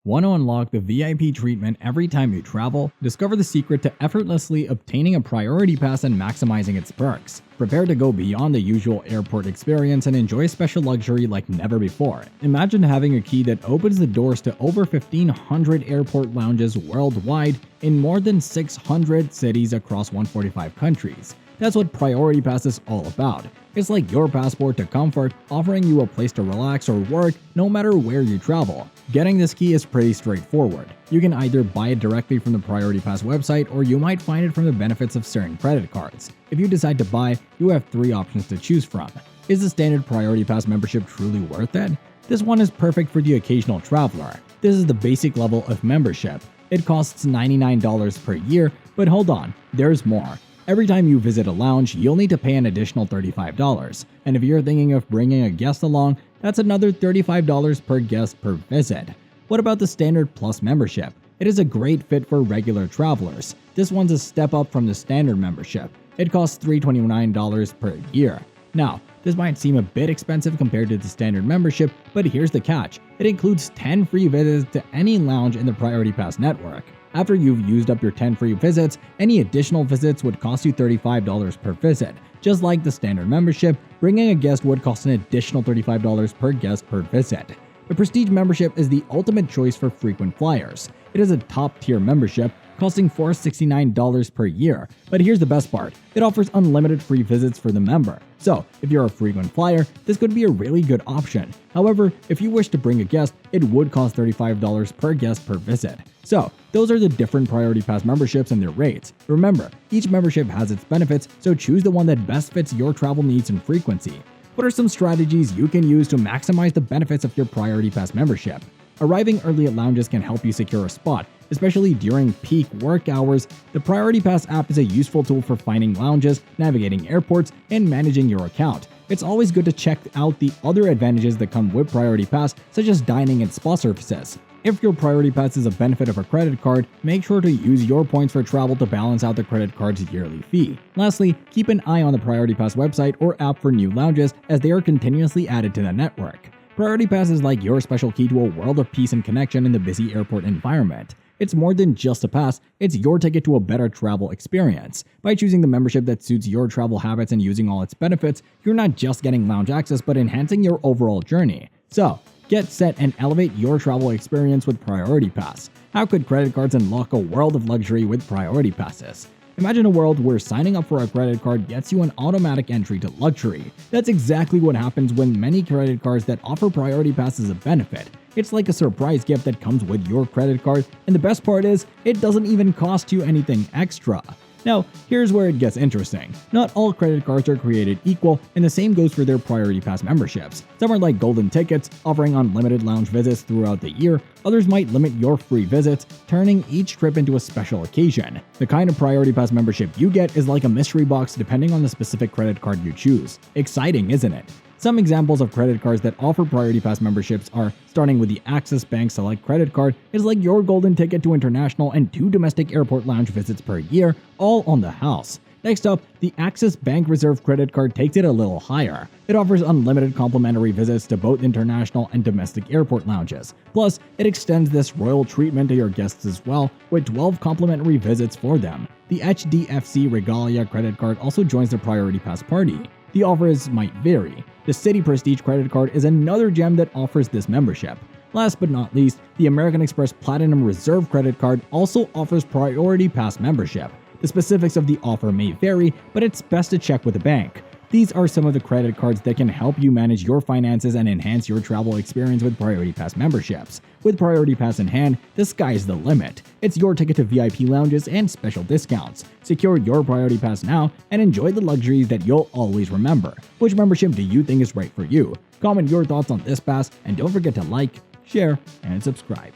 Want to unlock the VIP treatment every time you travel? Discover the secret to effortlessly obtaining a priority pass and maximizing its perks. Prepare to go beyond the usual airport experience and enjoy special luxury like never before. Imagine having a key that opens the doors to over 1,500 airport lounges worldwide in more than 600 cities across 145 countries. That's what Priority Pass is all about. It's like your passport to comfort, offering you a place to relax or work no matter where you travel. Getting this key is pretty straightforward. You can either buy it directly from the Priority Pass website, or you might find it from the benefits of certain credit cards. If you decide to buy, you have 3 options to choose from. Is the standard Priority Pass membership truly worth it? This one is perfect for the occasional traveler. This is the basic level of membership. It costs $99 per year, but hold on, there's more. Every time you visit a lounge, you'll need to pay an additional $35. And if you're thinking of bringing a guest along, that's another $35 per guest per visit. What about the Standard Plus membership? It is a great fit for regular travelers. This one's a step up from the standard membership. It costs $329 per year. Now, this might seem a bit expensive compared to the standard membership, but here's the catch. It includes 10 free visits to any lounge in the Priority Pass network. After you've used up your 10 free visits, any additional visits would cost you $35 per visit. Just like the standard membership, bringing a guest would cost an additional $35 per guest per visit. The Prestige membership is the ultimate choice for frequent flyers. It is a top-tier membership, costing $469 per year. But here's the best part. It offers unlimited free visits for the member. So, if you're a frequent flyer, this could be a really good option. However, if you wish to bring a guest, it would cost $35 per guest per visit. So, those are the different Priority Pass memberships and their rates. Remember, each membership has its benefits, so choose the one that best fits your travel needs and frequency. What are some strategies you can use to maximize the benefits of your Priority Pass membership? Arriving early at lounges can help you secure a spot, especially during peak work hours. The Priority Pass app is a useful tool for finding lounges, navigating airports, and managing your account. It's always good to check out the other advantages that come with Priority Pass, such as dining and spa services. If your Priority Pass is a benefit of a credit card, make sure to use your points for travel to balance out the credit card's yearly fee. Lastly, keep an eye on the Priority Pass website or app for new lounges, as they are continuously added to the network. Priority Pass is like your special key to a world of peace and connection in the busy airport environment. It's more than just a pass, it's your ticket to a better travel experience. By choosing the membership that suits your travel habits and using all its benefits, you're not just getting lounge access but enhancing your overall journey. So, get set and elevate your travel experience with Priority Pass. How could credit cards unlock a world of luxury with Priority Passes? Imagine a world where signing up for a credit card gets you an automatic entry to luxury. That's exactly what happens when many credit cards that offer Priority Pass as a benefit. It's like a surprise gift that comes with your credit card, and the best part is, it doesn't even cost you anything extra. Now, here's where it gets interesting. Not all credit cards are created equal, and the same goes for their Priority Pass memberships. Some are like golden tickets, offering unlimited lounge visits throughout the year. Others might limit your free visits, turning each trip into a special occasion. The kind of Priority Pass membership you get is like a mystery box depending on the specific credit card you choose. Exciting, isn't it? Some examples of credit cards that offer Priority Pass memberships are, starting with the Axis Bank Select credit card, is like your golden ticket to international and 2 domestic airport lounge visits per year, all on the house. Next up, the Axis Bank Reserve credit card takes it a little higher. It offers unlimited complimentary visits to both international and domestic airport lounges. Plus, it extends this royal treatment to your guests as well, with 12 complimentary visits for them. The HDFC Regalia credit card also joins the Priority Pass party. The offers might vary. The Citi Prestige credit card is another gem that offers this membership. Last but not least, the American Express Platinum Reserve credit card also offers Priority Pass membership. The specifics of the offer may vary, but it's best to check with the bank. These are some of the credit cards that can help you manage your finances and enhance your travel experience with Priority Pass memberships. With Priority Pass in hand, the sky's the limit. It's your ticket to VIP lounges and special discounts. Secure your Priority Pass now and enjoy the luxuries that you'll always remember. Which membership do you think is right for you? Comment your thoughts on this pass, and don't forget to like, share, and subscribe.